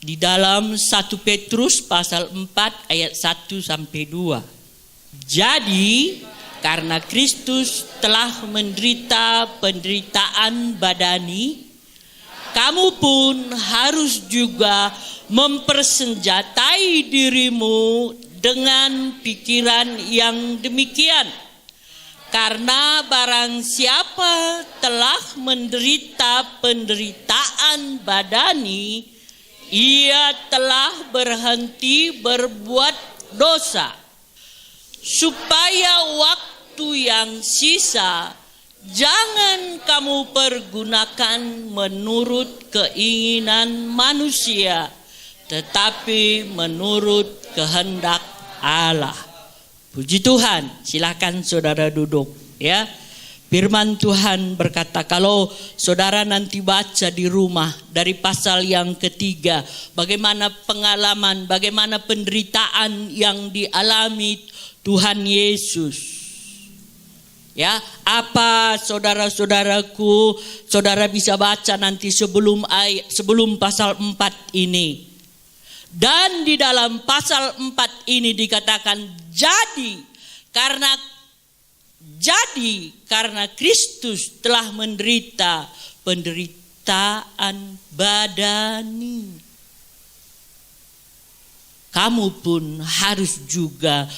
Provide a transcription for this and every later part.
di dalam 1 Petrus pasal 4 ayat 1 sampai 2. Jadi karena Kristus telah menderita penderitaan badani, kamu pun harus juga mempersenjatai dirimu dengan pikiran yang demikian. Karena barang siapa telah menderita penderitaan badani, ia telah berhenti berbuat dosa, supaya waktu yang sisa jangan kamu pergunakan menurut keinginan manusia, tetapi menurut kehendak Allah. Puji Tuhan. Silakan saudara duduk ya. Firman Tuhan berkata, kalau saudara nanti baca di rumah dari pasal yang ketiga, bagaimana pengalaman, bagaimana penderitaan yang dialami Tuhan Yesus. Ya, apa saudara-saudaraku, saudara bisa baca nanti sebelum pasal 4 ini. Dan di dalam pasal 4 ini dikatakan jadi karena Kristus telah menderita penderitaan badani, kamu pun harus juga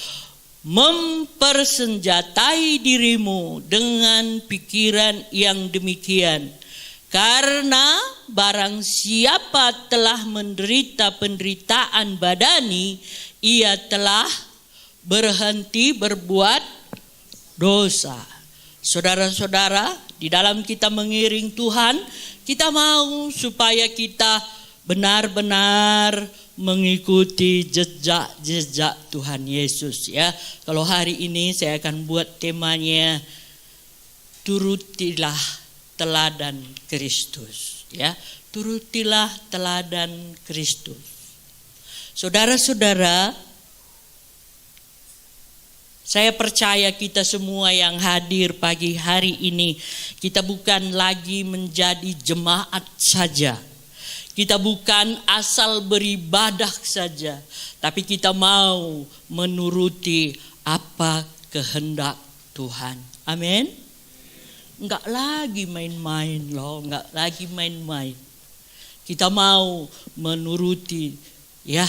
mempersenjatai dirimu dengan pikiran yang demikian. Karena barang siapa telah menderita penderitaan badani, ia telah berhenti berbuat dosa. Saudara-saudara, di dalam kita mengiring Tuhan, kita mau supaya kita benar-benar mengikuti jejak-jejak Tuhan Yesus ya. Kalau hari ini saya akan buat temanya turutilah teladan Kristus ya. Turutilah teladan Kristus. Saudara-saudara, saya percaya kita semua yang hadir pagi hari ini, kita bukan lagi menjadi jemaat saja. Kita bukan asal beribadah saja, tapi kita mau menuruti apa kehendak Tuhan. Amin. Enggak lagi main-main loh, enggak lagi main-main. Kita mau menuruti ya,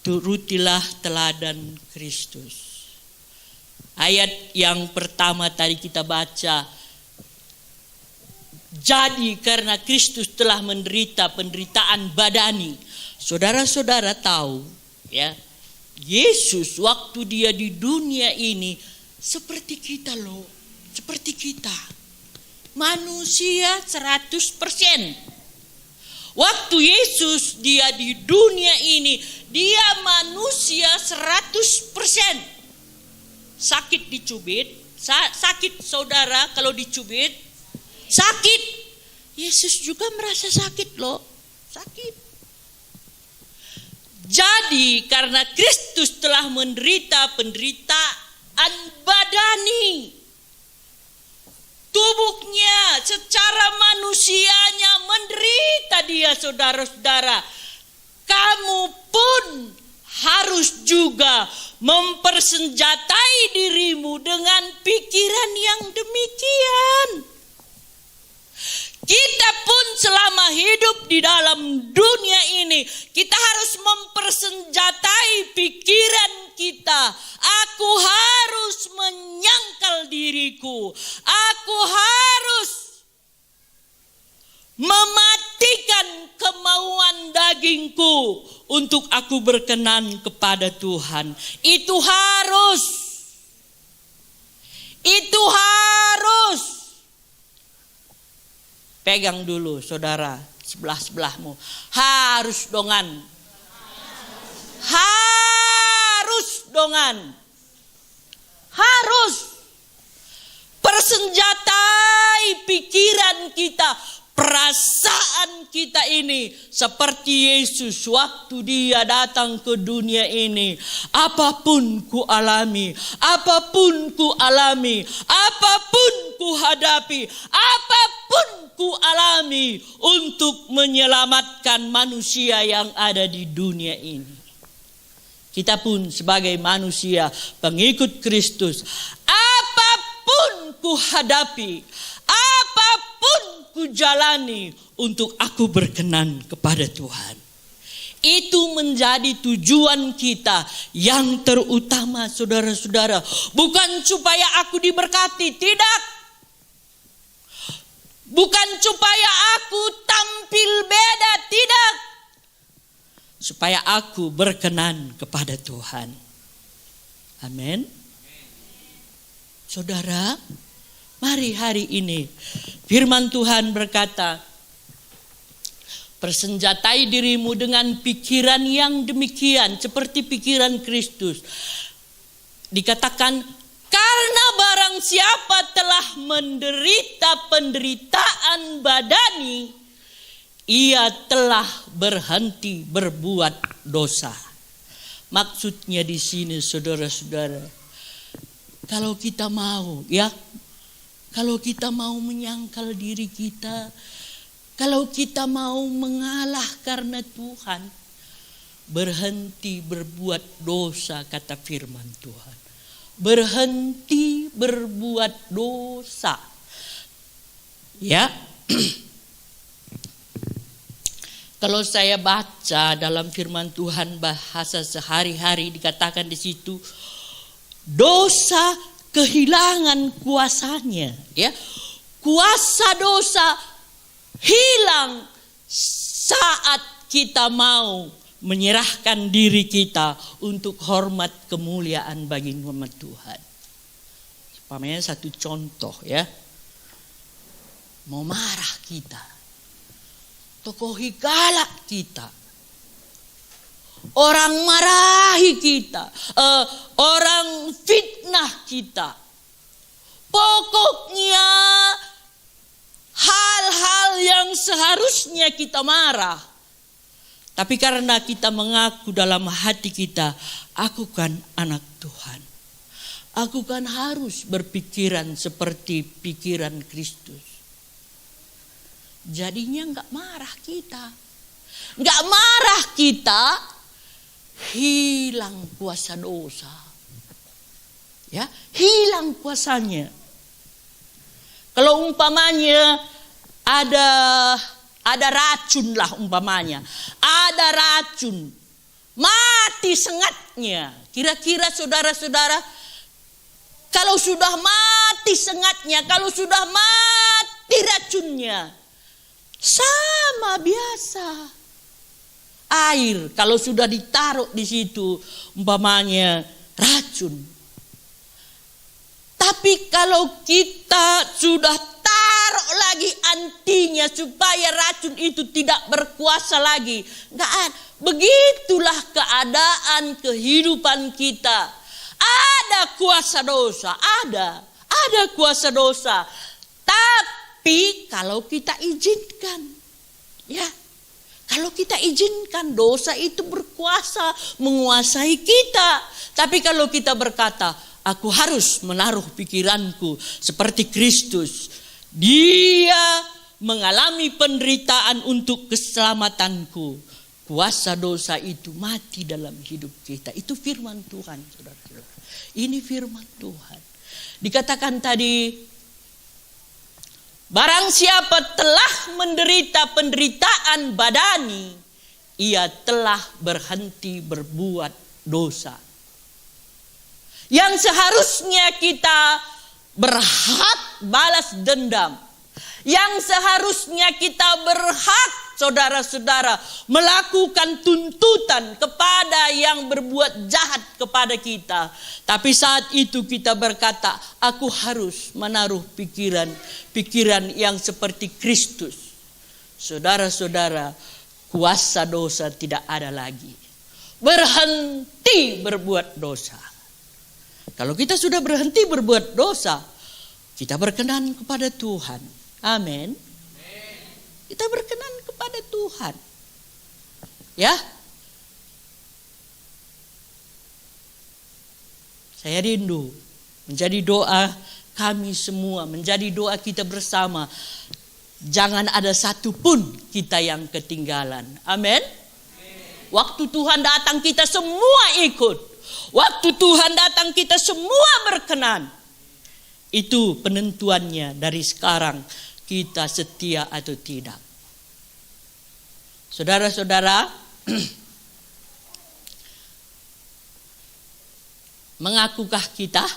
turutilah teladan Kristus. Ayat yang pertama tadi kita baca, jadi karena Kristus telah menderita penderitaan badani. Saudara-saudara tahu ya, Yesus waktu dia di dunia ini seperti kita loh, seperti kita. Manusia 100%. Waktu Yesus dia di dunia ini, dia manusia 100%. Sakit dicubit, sakit saudara kalau dicubit, sakit. Yesus juga merasa sakit loh, sakit. Jadi karena Kristus telah menderita penderitaan badani, tubuhnya secara manusianya menderita dia, saudara-saudara. Kamu pun harus juga mempersenjatai dirimu dengan pikiran yang demikian. Kita pun selama hidup di dalam dunia ini, kita harus mempersenjatai pikiran kita. Aku harus menyangkal diriku. Aku harus mematikan kemauan dagingku untuk aku berkenan kepada Tuhan. Itu harus. Pegang dulu saudara sebelah-sebelahmu. Harus dongan. Harus. Persenjatai pikiran kita. perasaan kita ini seperti Yesus waktu dia datang ke dunia ini. Apapun ku alami, apapun ku alami, apapun ku hadapi, apapun ku alami untuk menyelamatkan manusia yang ada di dunia ini. Kita pun sebagai manusia pengikut Kristus, apapun ku hadapi, apapun ku jalani untuk aku berkenan kepada Tuhan. Itu menjadi tujuan kita yang terutama, saudara-saudara. Bukan supaya aku diberkati, tidak. Bukan supaya aku tampil beda, tidak. Supaya aku berkenan kepada Tuhan. Amin. Saudara, mari hari ini firman Tuhan berkata, persenjatai dirimu dengan pikiran yang demikian, seperti pikiran Kristus. Dikatakan, karena barang siapa telah menderita penderitaan badani, ia telah berhenti berbuat dosa. Maksudnya di sini, saudara-saudara, kalau kita mau, kalau kita mau menyangkal diri kita, kalau kita mau mengalah karena Tuhan, berhenti berbuat dosa, kata firman Tuhan. Berhenti berbuat dosa. Ya. Kalau saya baca dalam firman Tuhan bahasa sehari-hari, dikatakan di situ dosa kehilangan kuasanya, ya. Kuasa dosa hilang saat kita mau menyerahkan diri kita untuk hormat kemuliaan bagi nama Tuhan. Umpamanya satu contoh, ya. Mau marah kita, tokohi galak kita, orang marahi kita, orang fitnah kita. Pokoknya hal-hal yang seharusnya kita marah. Tapi karena kita mengaku dalam hati kita, aku kan anak Tuhan. Aku kan harus berpikiran seperti pikiran Kristus. Jadinya enggak marah kita. Enggak marah kita, hilang kuasa dosa. Ya, hilang kuasanya. Kalau umpamanya ada racun lah umpamanya. Ada racun. Mati sengatnya. Kira-kira saudara-saudara, kalau sudah mati sengatnya, kalau sudah mati racunnya, sama biasa. Air kalau sudah ditaruh di situ umpamanya racun. Tapi kalau kita sudah taruh lagi antinya supaya racun itu tidak berkuasa lagi, enggak ada. Begitulah keadaan kehidupan kita. Ada kuasa dosa, ada kuasa dosa. Tapi kalau kita izinkan, ya, kalau kita izinkan dosa itu berkuasa menguasai kita. Tapi kalau kita berkata, aku harus menaruh pikiranku seperti Kristus. Dia mengalami penderitaan untuk keselamatanku. Kuasa dosa itu mati dalam hidup kita. Itu firman Tuhan, saudara-saudara. Ini firman Tuhan. Dikatakan tadi, barang siapa telah menderita penderitaan badani, ia telah berhenti berbuat dosa. Yang seharusnya kita berhak balas dendam. Yang seharusnya kita berhak, saudara-saudara, melakukan tuntutan kepada yang berbuat jahat kepada kita. Tapi saat itu kita berkata, aku harus menaruh pikiran yang seperti Kristus. Saudara-saudara, kuasa dosa tidak ada lagi. Berhenti berbuat dosa. Kalau kita sudah berhenti berbuat dosa, kita berkenan kepada Tuhan. Amin. Kita berkenan kepada Tuhan. Ya. Saya rindu menjadi doa kami semua, menjadi doa kita bersama. Jangan ada satupun kita yang ketinggalan. Amin. Waktu Tuhan datang kita semua ikut. Waktu Tuhan datang kita semua berkenan. Itu penentuannya dari sekarang, kita setia atau tidak. Saudara-saudara, mengakukah kita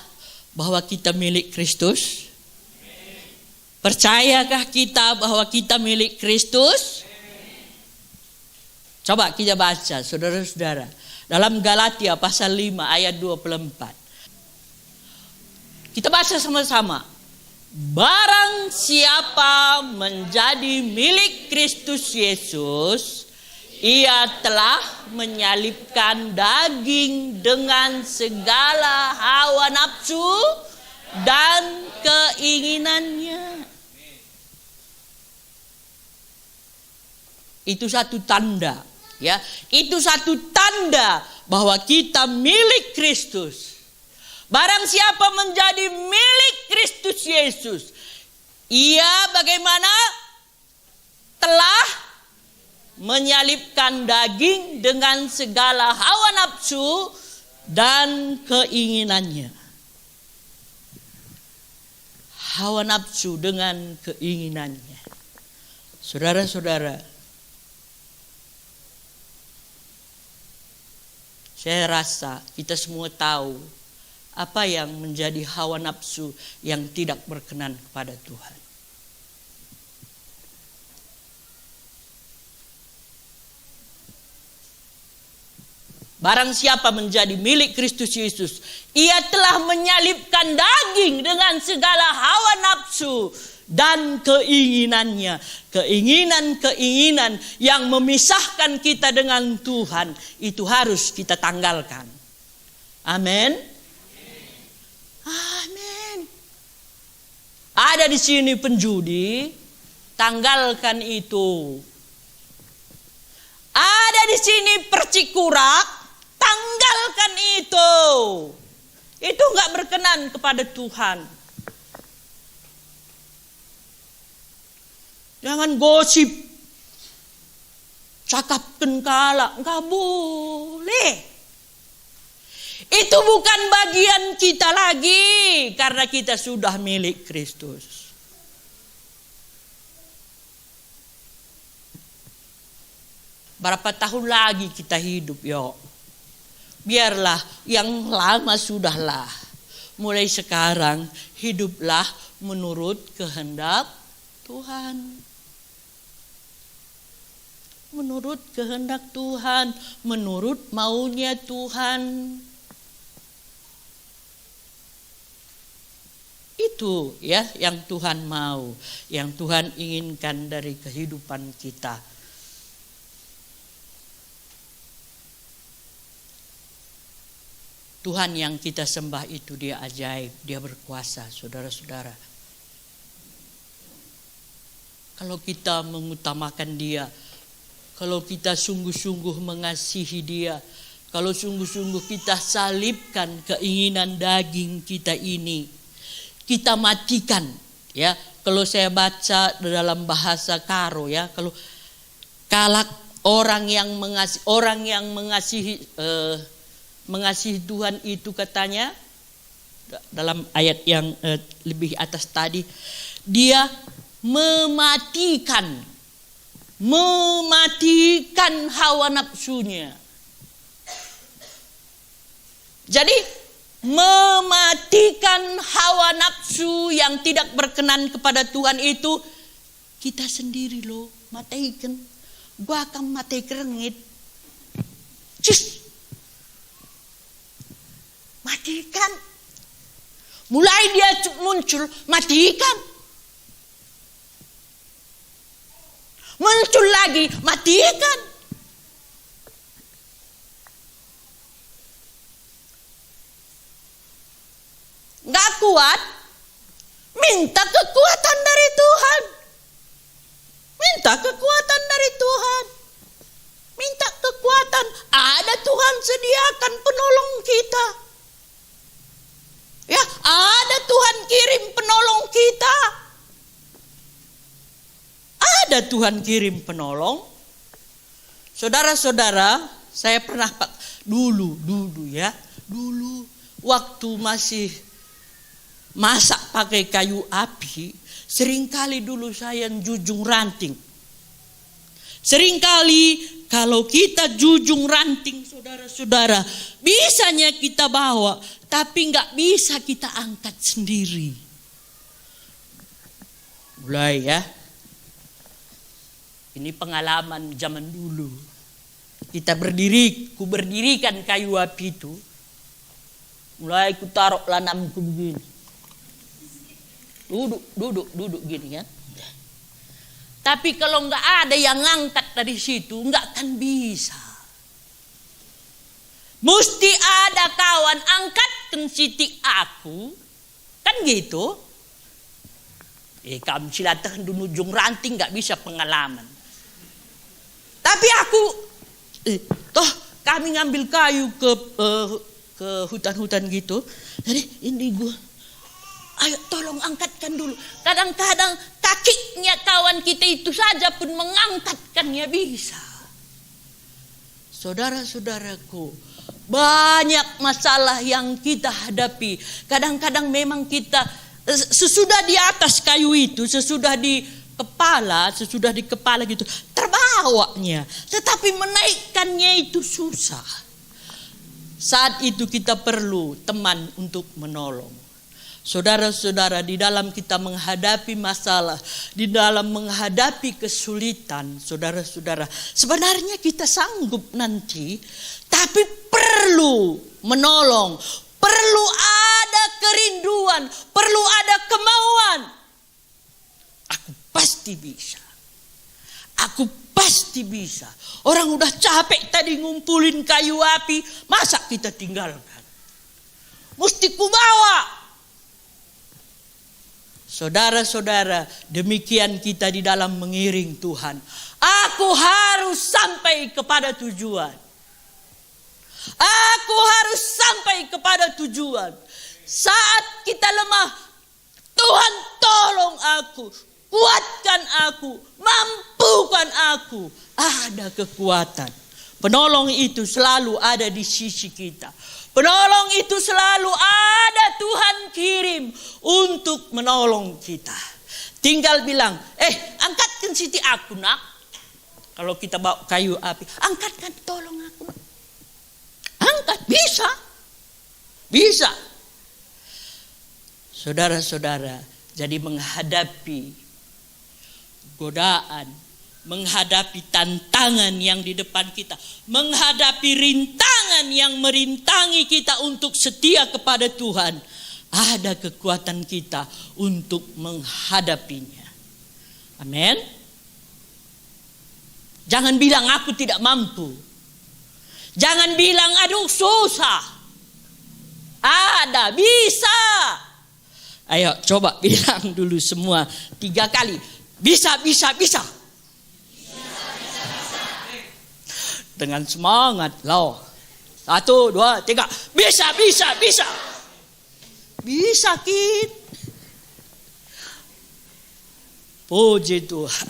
bahwa kita milik Kristus? Percayakah kita bahwa kita milik Kristus? Coba kita baca, saudara-saudara, dalam Galatia pasal 5 ayat 24. Kita baca sama-sama. Barang siapa menjadi milik Kristus Yesus, ia telah menyalibkan daging dengan segala hawa nafsu dan keinginannya. Itu satu tanda, ya. Itu satu tanda bahwa kita milik Kristus. Barang siapa menjadi milik Kristus Yesus, ia bagaimana? Telah menyalibkan daging dengan segala hawa nafsu dan keinginannya. Hawa nafsu dengan keinginannya. Saudara-saudara, saya rasa kita semua tahu apa yang menjadi hawa nafsu yang tidak berkenan kepada Tuhan. Barang siapa menjadi milik Kristus Yesus, ia telah menyalibkan daging dengan segala hawa nafsu dan keinginannya. Keinginan-keinginan yang memisahkan kita dengan Tuhan, itu harus kita tanggalkan. Amin. Amin. Ada di sini penjudi, tanggalkan itu. Ada di sini percikurak, tanggalkan itu. Itu enggak berkenan kepada Tuhan. Jangan gosip, cakapkan kala, enggak boleh. Itu bukan bagian kita lagi, karena kita sudah milik Kristus. Berapa tahun lagi kita hidup, yuk? Biarlah yang lama sudahlah. Mulai sekarang hiduplah menurut kehendak Tuhan. Menurut kehendak Tuhan, menurut maunya Tuhan. Itu ya yang Tuhan mau, yang Tuhan inginkan dari kehidupan kita. Tuhan yang kita sembah itu dia ajaib, dia berkuasa, saudara-saudara. Kalau kita mengutamakan dia, kalau kita sungguh-sungguh mengasihi dia, kalau sungguh-sungguh kita salibkan keinginan daging kita ini, kita matikan, ya. Kalau saya baca dalam bahasa Karo, ya, kalau orang yang mengasihi Tuhan itu katanya dalam ayat yang lebih atas tadi, dia mematikan hawa nafsunya. Jadi mematikan hawa nafsu yang tidak berkenan kepada Tuhan itu kita sendiri loh, matikan. Gua akan mati kerengit. Cus. Matikan. Mulai dia muncul, matikan. Muncul lagi, matikan. Gak kuat, minta kekuatan dari Tuhan. Minta kekuatan dari Tuhan. Minta kekuatan. Ada Tuhan sediakan penolong kita. Ya, ada Tuhan kirim penolong kita. Ada Tuhan kirim penolong. Saudara-saudara, saya pernah dulu waktu masih masak pakai kayu api, seringkali dulu saya jujung ranting. Seringkali kalau kita jujung ranting, saudara-saudara, bisanya kita bawa, tapi nggak bisa kita angkat sendiri. Mulai ya. Ini pengalaman zaman dulu. Kita ku berdirikan kayu api itu. Mulai ku taruh lanamku begini. Duduk gini kan. Tapi kalau nggak ada yang ngangkat dari situ, nggak akan bisa. Mesti ada kawan angkatkan siti aku, kan gitu. Kamu silatakan dulu ujung ranting nggak bisa pengalaman. Tapi aku, toh kami ngambil kayu ke hutan-hutan gitu. Jadi ini gue, ayo tolong angkatkan dulu. Kadang-kadang kakinya kawan kita itu saja pun mengangkatkannya bisa. Saudara-saudaraku, banyak masalah yang kita hadapi. Kadang-kadang memang kita sesudah di atas kayu itu, sesudah di kepala gitu, terbawanya. Tetapi menaikkannya itu susah. Saat itu kita perlu teman untuk menolong. Saudara-saudara, di dalam kita menghadapi masalah, di dalam menghadapi kesulitan, saudara-saudara, sebenarnya kita sanggup nanti, tapi perlu menolong, perlu ada kerinduan, perlu ada kemauan. Aku pasti bisa. Aku pasti bisa. Orang udah capek tadi ngumpulin kayu api, masa kita tinggalkan? Mesti ku bawa. Saudara-saudara, demikian kita di dalam mengiring Tuhan. Aku harus sampai kepada tujuan. Aku harus sampai kepada tujuan. Saat kita lemah, Tuhan tolong aku, kuatkan aku, mampukan aku. Ada kekuatan. Penolong itu selalu ada di sisi kita. Penolong itu selalu ada Tuhan kirim untuk menolong kita. Tinggal bilang, angkatkan siti aku nak. Kalau kita bawa kayu api, angkatkan tolong aku nak. Angkat, bisa. Bisa. Saudara-saudara, jadi menghadapi godaan, menghadapi tantangan yang di depan kita, menghadapi rintangan yang merintangi kita untuk setia kepada Tuhan, ada kekuatan kita untuk menghadapinya. Amin. Jangan bilang aku tidak mampu. Jangan bilang aduh susah. Ada, bisa. Ayo coba bilang dulu semua 3 kali. Bisa. Dengan semangat loh. 1, 2, 3. Bisa. Bisa Kit. Puji Tuhan.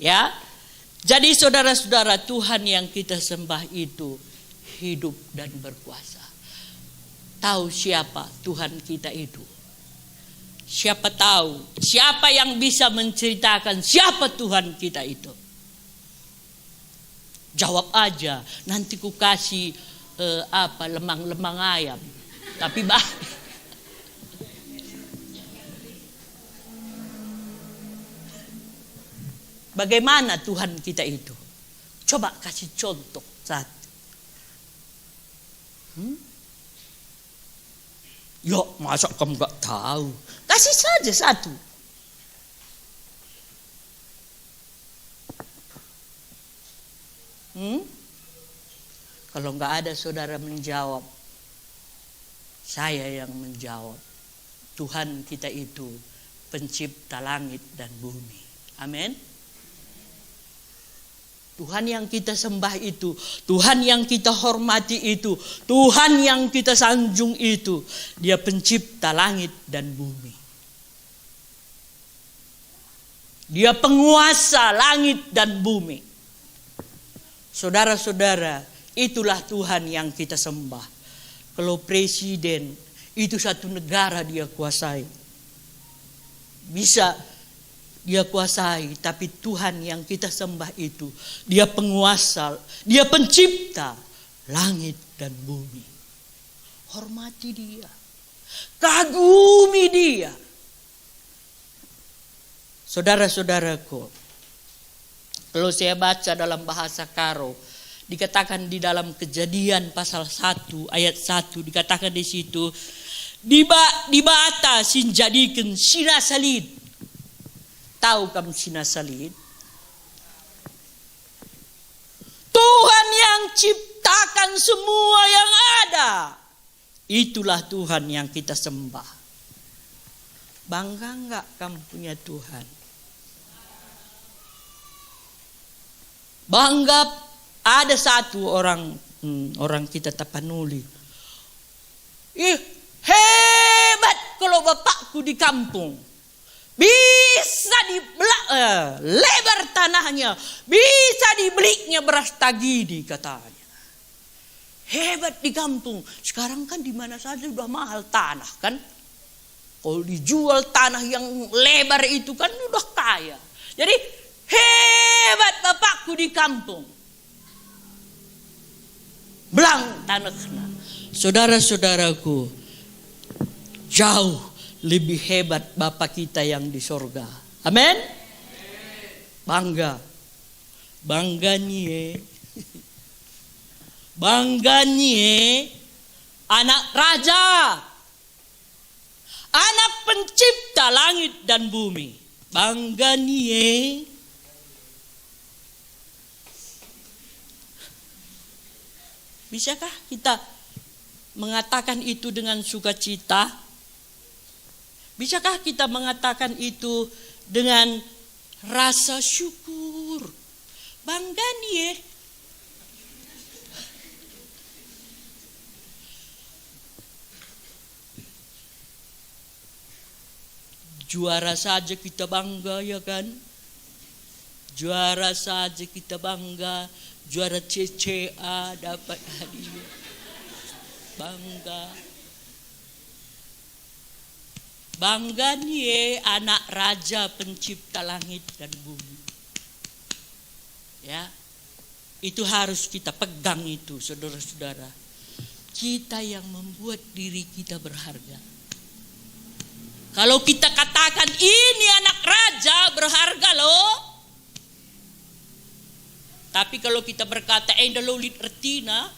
Ya. Jadi saudara-saudara, Tuhan yang kita sembah itu hidup dan berkuasa. Tahu siapa Tuhan kita itu? Siapa tahu? Siapa yang bisa menceritakan siapa Tuhan kita itu? Jawab aja. Nanti ku kasih lemang-lemang ayam. Tapi bagaimana Tuhan kita itu? Coba kasih contoh satu. Ya, masa kamu gak tahu? Kasih saja satu. Kalau gak ada saudara menjawab, saya yang menjawab. Tuhan kita itu pencipta langit dan bumi. Amin. Tuhan yang kita sembah itu, Tuhan yang kita hormati itu, Tuhan yang kita sanjung itu, Dia pencipta langit dan bumi. Dia penguasa langit dan bumi. Saudara-saudara, itulah Tuhan yang kita sembah. Kalau presiden, itu satu negara dia kuasai. Bisa dia kuasai, tapi Tuhan yang kita sembah itu, Dia penguasa, Dia pencipta langit dan bumi. Hormati Dia, kagumi Dia. Saudara-saudaraku, kalau saya baca dalam bahasa Karo, dikatakan di dalam Kejadian pasal 1 ayat 1, dikatakan di situ, dibata sinjadikan sinasalid. Tahu kamu sinasalid? Tuhan yang ciptakan semua yang ada. Itulah Tuhan yang kita sembah. Bangga enggak kamu punya Tuhan? Bangga. Ada satu orang kita Tapanuli. Hebat kalau bapakku di kampung. Bisa lebar tanahnya, bisa dibelinya beras tagidi katanya. Hebat di kampung. Sekarang kan di mana saja sudah mahal tanah kan. Kalau dijual tanah yang lebar itu kan udah kaya. Jadi hebat bapakku di kampung. Belang tanahnya. Saudara-saudaraku, jauh lebih hebat Bapa kita yang di sorga. Amin. Bangga. Bangga nie. Bangga nie. Anak raja. Anak pencipta langit dan bumi. Bangga nie. Bisakah kita mengatakan itu dengan sukacita? Bisakah kita mengatakan itu dengan rasa syukur? Bangga nih. Juara saja kita bangga ya kan? Juara saja kita bangga. Juara CCA dapat hadiah. Bangga. Bangga nih anak raja pencipta langit dan bumi. Ya. Itu harus kita pegang itu, saudara-saudara. Kita yang membuat diri kita berharga. Kalau kita katakan ini anak raja berharga loh. Tapi kalau kita berkata endalolit retina,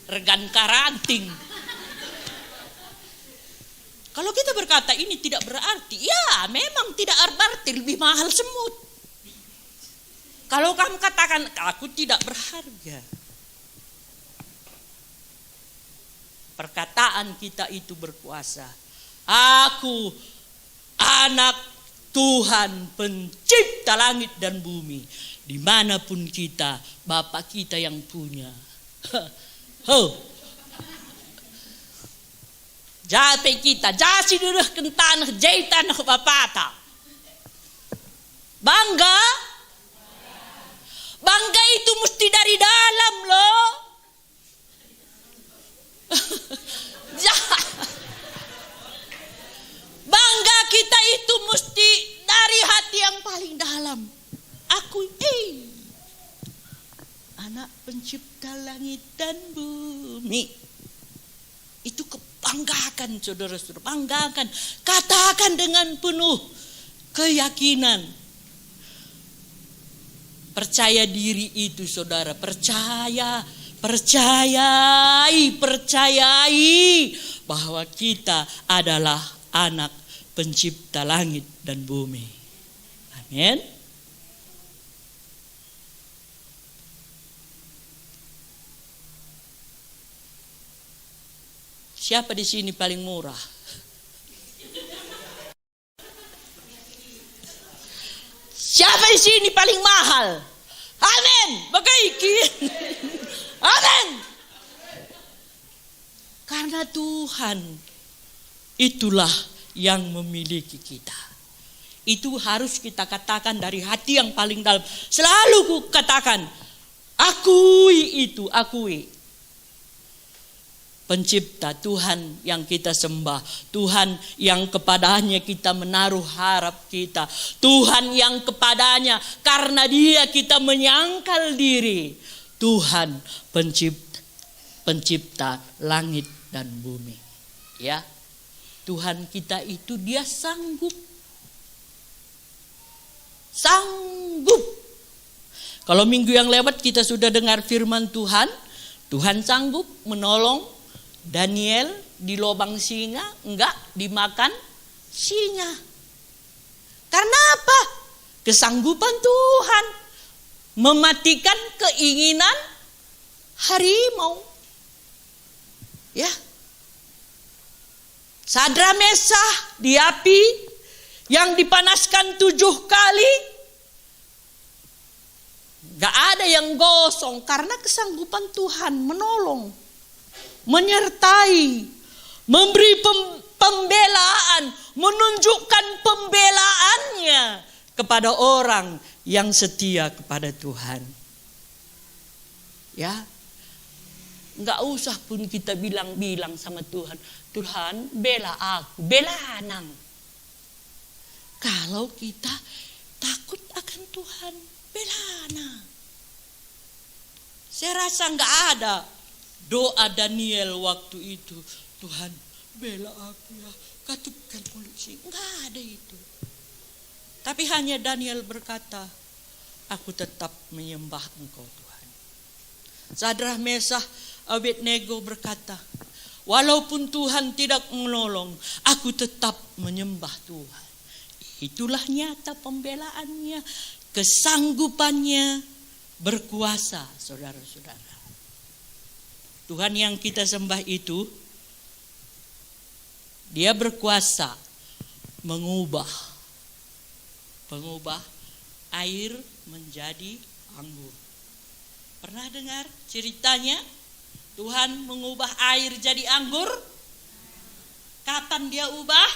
regan karanting. Kalau kita berkata ini tidak berarti, ya memang tidak berarti, lebih mahal semut. Kalau kamu katakan aku tidak berharga, perkataan kita itu berkuasa. Aku anak Tuhan pencipta langit dan bumi. Dimanapun kita, Bapa kita yang punya. Jape kita, jasi dulu kentanah jaitan bapata. Bangga? Bangga itu mesti dari dalam loh. Bangga kita itu mesti dari hati yang paling dalam. Aku anak pencipta langit dan bumi. Itu kebanggakan saudara-saudara. Banggakan. Katakan dengan penuh keyakinan. Percaya diri itu saudara. Percayai bahwa kita adalah anak pencipta langit dan bumi. Amin. Siapa di sini paling murah? Air sini paling mahal. Amin. Bagaiki. Amin. Karena Tuhan itulah yang memiliki kita. Itu harus kita katakan dari hati yang paling dalam. Selalu ku katakan, akui itu, akui. Pencipta, Tuhan yang kita sembah, Tuhan yang kepadanya kita menaruh harap kita, Tuhan yang kepadanya karena Dia kita menyangkal diri, Tuhan pencipta langit dan bumi. Ya, Tuhan kita itu Dia sanggup. Kalau minggu yang lewat kita sudah dengar firman Tuhan, Tuhan sanggup menolong Daniel di lubang singa, enggak dimakan singa. Karena apa? Kesanggupan Tuhan mematikan keinginan harimau. Ya. Sadra Mesah di api yang dipanaskan 7 kali, enggak ada yang gosong karena kesanggupan Tuhan menolong, menyertai, memberi pembelaan, menunjukkan pembelaannya kepada orang yang setia kepada Tuhan. Ya, nggak usah pun kita bilang sama Tuhan, Tuhan bela aku, bela Anang. Kalau kita takut akan Tuhan, bela Anang. Saya rasa nggak ada doa Daniel waktu itu, Tuhan bela aku ya, katupkan mulut sih. Enggak ada itu. Tapi hanya Daniel berkata, aku tetap menyembah Engkau Tuhan. Sadra Mesah Abednego berkata, walaupun Tuhan tidak menolong, aku tetap menyembah Tuhan. Itulah nyata pembelaannya, kesanggupannya berkuasa, saudara-saudara. Tuhan yang kita sembah itu, Dia berkuasa mengubah air menjadi anggur. Pernah dengar ceritanya? Tuhan mengubah air jadi anggur. Kapan Dia ubah?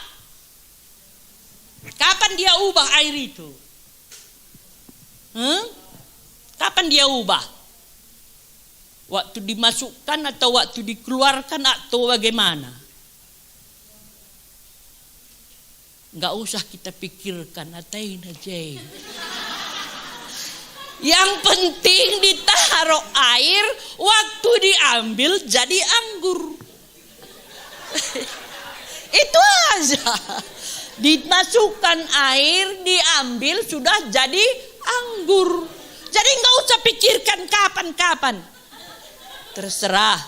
Kapan Dia ubah air itu? Kapan Dia ubah? Waktu dimasukkan atau waktu dikeluarkan atau bagaimana? Enggak usah kita pikirkan atain aja. Yang penting ditaruh air, waktu diambil jadi anggur. Itu aja. Dimasukkan air, diambil sudah jadi anggur. Jadi enggak usah pikirkan kapan-kapan. Terserah,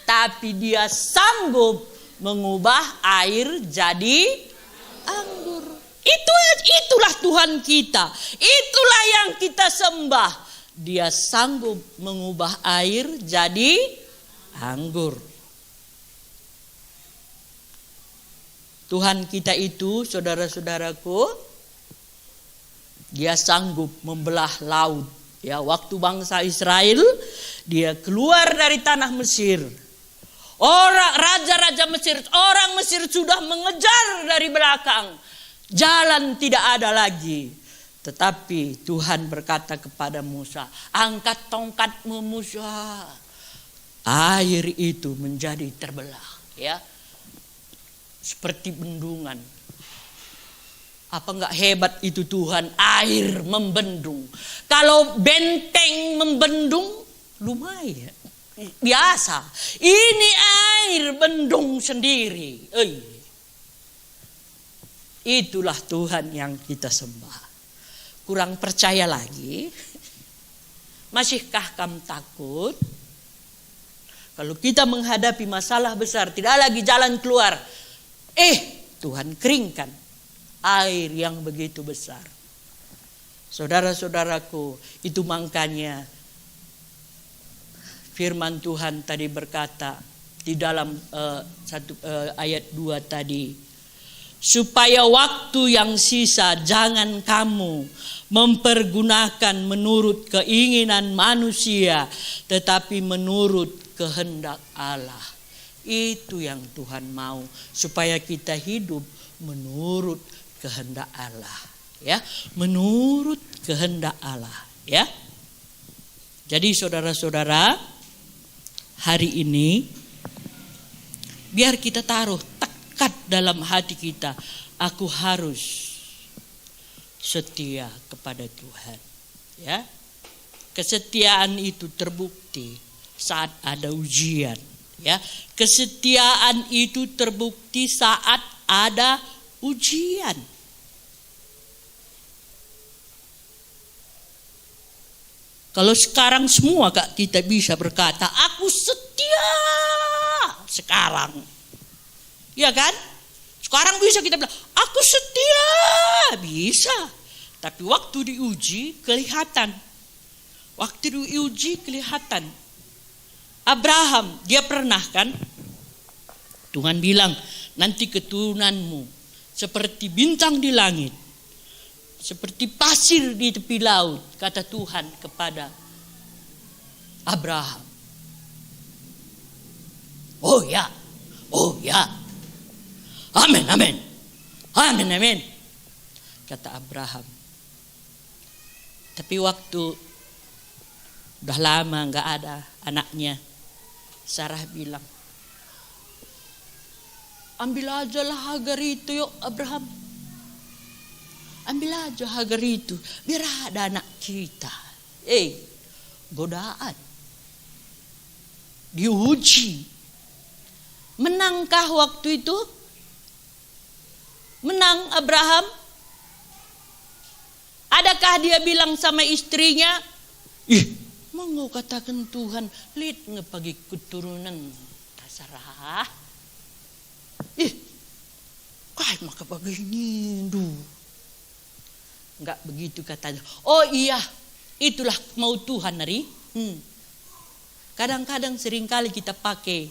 tapi Dia sanggup mengubah air jadi anggur. Itulah Tuhan kita. Itulah yang kita sembah. Dia sanggup mengubah air jadi anggur. Tuhan kita itu, saudara-saudaraku, Dia sanggup membelah laut. Ya, waktu bangsa Israel dia keluar dari tanah Mesir, raja-raja Mesir, orang Mesir sudah mengejar dari belakang, jalan tidak ada lagi. Tetapi Tuhan berkata kepada Musa, angkat tongkatmu Musa, air itu menjadi terbelah, ya, seperti bendungan. Apa enggak hebat itu Tuhan, air membendung. Kalau benteng membendung lumayan, biasa. Ini air bendung sendiri. Itulah Tuhan yang kita sembah. Kurang percaya lagi? Masihkah kamu takut? Kalau kita menghadapi masalah besar, tidak lagi jalan keluar. Tuhan keringkan air yang begitu besar. Saudara-saudaraku, itu makanya firman Tuhan tadi berkata di dalam ayat 2 tadi, supaya waktu yang sisa jangan kamu mempergunakan menurut keinginan manusia, tetapi menurut kehendak Allah. Itu yang Tuhan mau, supaya kita hidup menurut kehendak Allah, ya, menurut kehendak Allah, ya. Jadi saudara-saudara, hari ini biar kita taruh tekad dalam hati kita, aku harus setia kepada Tuhan, ya. Kesetiaan itu terbukti saat ada ujian, ya. Kesetiaan itu terbukti saat ada ujian. Kalau sekarang semua kita bisa berkata, aku setia sekarang. Ya kan? Sekarang bisa kita bilang, aku setia. Bisa. Tapi waktu diuji kelihatan. Waktu diuji kelihatan. Abraham, dia pernah kan? Tuhan bilang, nanti keturunanmu seperti bintang di langit, seperti pasir di tepi laut, kata Tuhan kepada Abraham. Oh ya, amin, amin, amin, amin, kata Abraham. Tapi waktu udah lama gak ada anaknya, Sarah bilang, ambil aja lah Hagar itu yuk Abraham. Ambil aja Hagar itu, biar ada anak kita. Godaan. Diuji. Menangkah waktu itu? Menang Abraham? Adakah dia bilang sama istrinya, mau katakan Tuhan, lihat ngepagi keturunan Sarah. Kayak maka begini duh. Enggak begitu katanya. Oh iya, itulah mau Tuhan Nari. Kadang-kadang seringkali kita pakai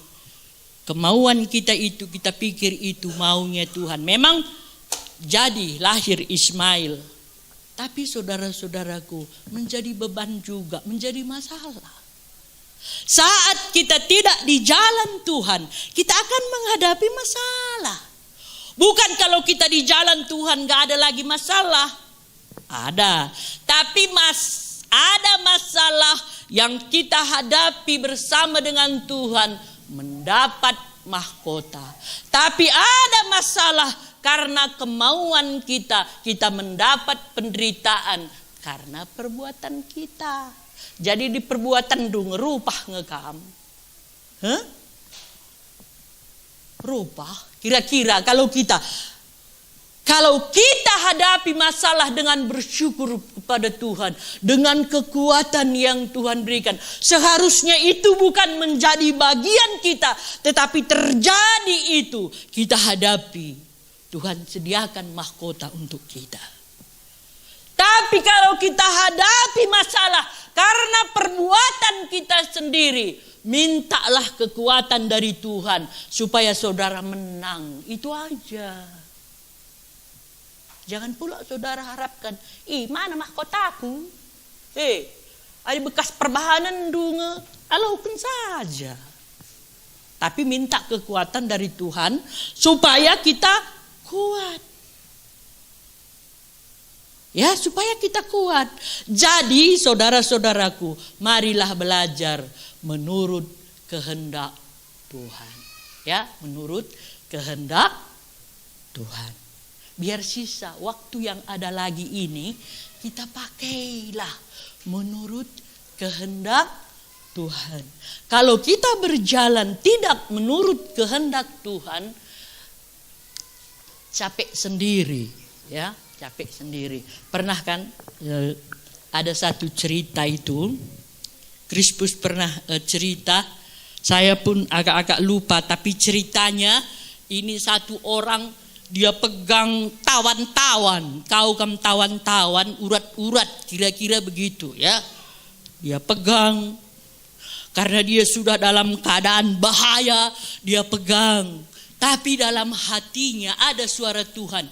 kemauan kita itu, kita pikir itu maunya Tuhan. Memang jadi lahir Ismail. Tapi saudara-saudaraku, menjadi beban juga, menjadi masalah. Saat kita tidak di jalan Tuhan, kita akan menghadapi masalah. Bukan kalau kita di jalan Tuhan gak ada lagi masalah. Ada, tapi ada masalah yang kita hadapi bersama dengan Tuhan, mendapat mahkota. Tapi ada masalah karena kemauan kita mendapat penderitaan karena perbuatan kita. Jadi di perbuatan dong rupah ngekam. Rupah, kira-kira kalau kita hadapi masalah dengan bersyukur kepada Tuhan, dengan kekuatan yang Tuhan berikan, seharusnya itu bukan menjadi bagian kita, tetapi terjadi itu kita hadapi. Tuhan sediakan mahkota untuk kita. Tapi kalau kita hadapi masalah karena perbuatan kita sendiri, mintalah kekuatan dari Tuhan supaya saudara menang. Itu aja. Jangan pula saudara harapkan, mana mahkotaku? Ada bekas perbahanan dunga, alaukan saja. Tapi minta kekuatan dari Tuhan supaya kita kuat. Ya, supaya kita kuat. Jadi saudara-saudaraku, marilah belajar menurut kehendak Tuhan. Ya, menurut kehendak Tuhan. Biar sisa waktu yang ada lagi ini kita pakailah menurut kehendak Tuhan. Kalau kita berjalan tidak menurut kehendak Tuhan, capek sendiri, ya, capek sendiri. Pernah kan ada satu cerita itu, Crispus pernah cerita, saya pun agak-agak lupa, tapi ceritanya ini satu orang dia pegang tawan-tawan, tawan-tawan, urat-urat, kira-kira begitu ya. Dia pegang, karena dia sudah dalam keadaan bahaya, dia pegang. Tapi dalam hatinya ada suara Tuhan.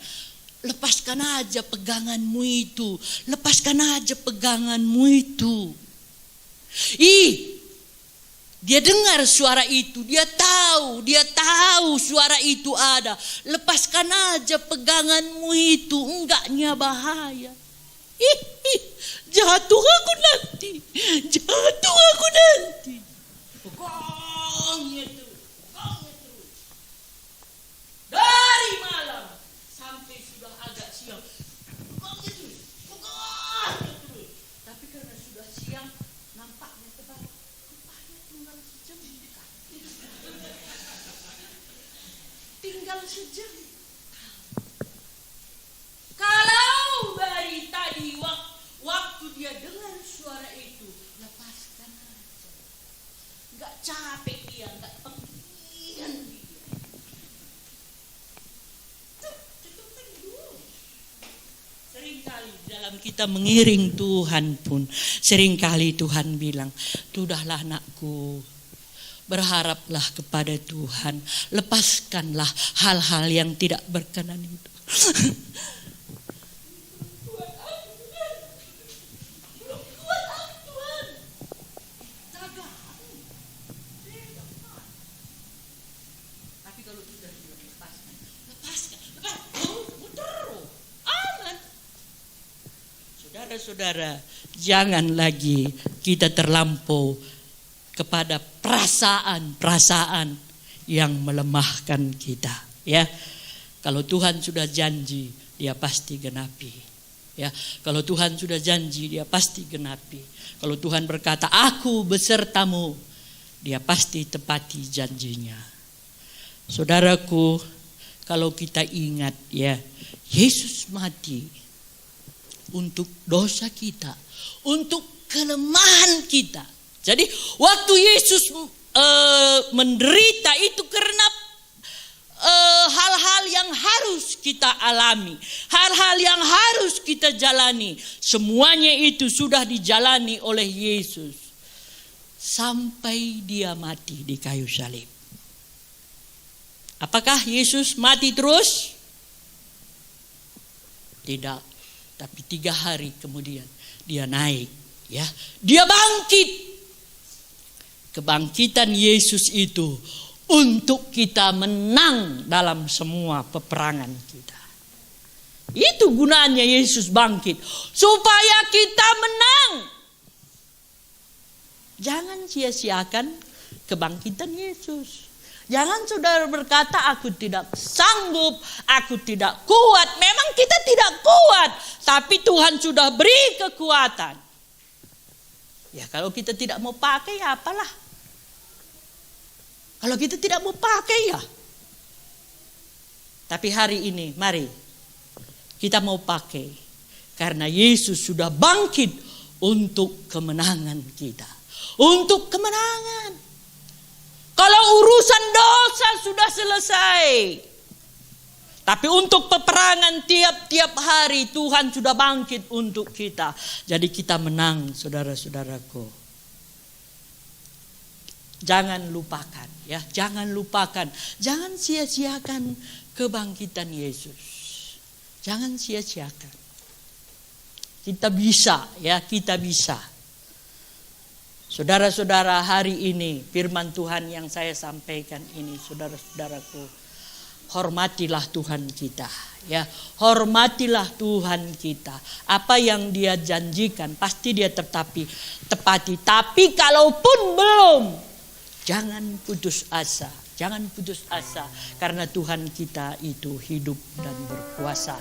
Lepaskan aja peganganmu itu. Lepaskan aja peganganmu itu. Dia dengar suara itu. Dia tahu suara itu ada. Lepaskan aja peganganmu itu. Enggaknya bahaya. Jatuh aku nanti. Pokoknya terus. Dari malam sampai sudah agak siang. Pokoknya terus. Tapi karena sudah siang, nampaknya terbalik. Rupanya tinggal sejam. Kalau dari tadi waktu dia dengar suara itu, lepaskan aja. Enggak capek dia, enggak penggian dia. Seringkali dalam kita mengiring Tuhan pun, seringkali Tuhan bilang, sudahlah anakku, berharaplah kepada Tuhan, lepaskanlah hal-hal yang tidak berkenan itu. Saudara, jangan lagi kita terlampau kepada perasaan-perasaan yang melemahkan kita, ya. Kalau Tuhan sudah janji, dia pasti genapi, ya. Kalau Tuhan sudah janji, dia pasti genapi. Kalau Tuhan berkata, aku besertamu, dia pasti tepati janjinya. Saudaraku, kalau kita ingat, ya, Yesus mati untuk dosa kita, untuk kelemahan kita. Jadi waktu Yesus menderita itu karena hal-hal yang harus kita alami, hal-hal yang harus kita jalani. Semuanya itu sudah dijalani oleh Yesus sampai dia mati di kayu salib. Apakah Yesus mati terus? Tidak. Tapi 3 hari kemudian dia naik, ya. Dia bangkit. Kebangkitan Yesus itu untuk kita menang dalam semua peperangan kita. Itu gunanya Yesus bangkit, supaya kita menang. Jangan sia-siakan kebangkitan Yesus. Jangan saudara berkata, aku tidak sanggup, aku tidak kuat. Memang kita tidak kuat, tapi Tuhan sudah beri kekuatan. Ya kalau kita tidak mau pakai, ya apalah. Kalau kita tidak mau pakai, ya. Tapi hari ini, mari kita mau pakai. Karena Yesus sudah bangkit untuk kemenangan kita. Untuk kemenangan. Kalau urusan dosa sudah selesai. Tapi untuk peperangan tiap-tiap hari Tuhan sudah bangkit untuk kita. Jadi kita menang, saudara-saudaraku. Jangan lupakan, ya, jangan lupakan. Jangan sia-siakan kebangkitan Yesus. Jangan sia-siakan. Kita bisa, ya, kita bisa. Saudara-saudara, hari ini firman Tuhan yang saya sampaikan ini, saudara-saudaraku, hormatilah Tuhan kita, ya. Hormatilah Tuhan kita. Apa yang dia janjikan pasti dia tepati. Tapi kalaupun belum, jangan putus asa. Jangan putus asa, karena Tuhan kita itu hidup dan berkuasa.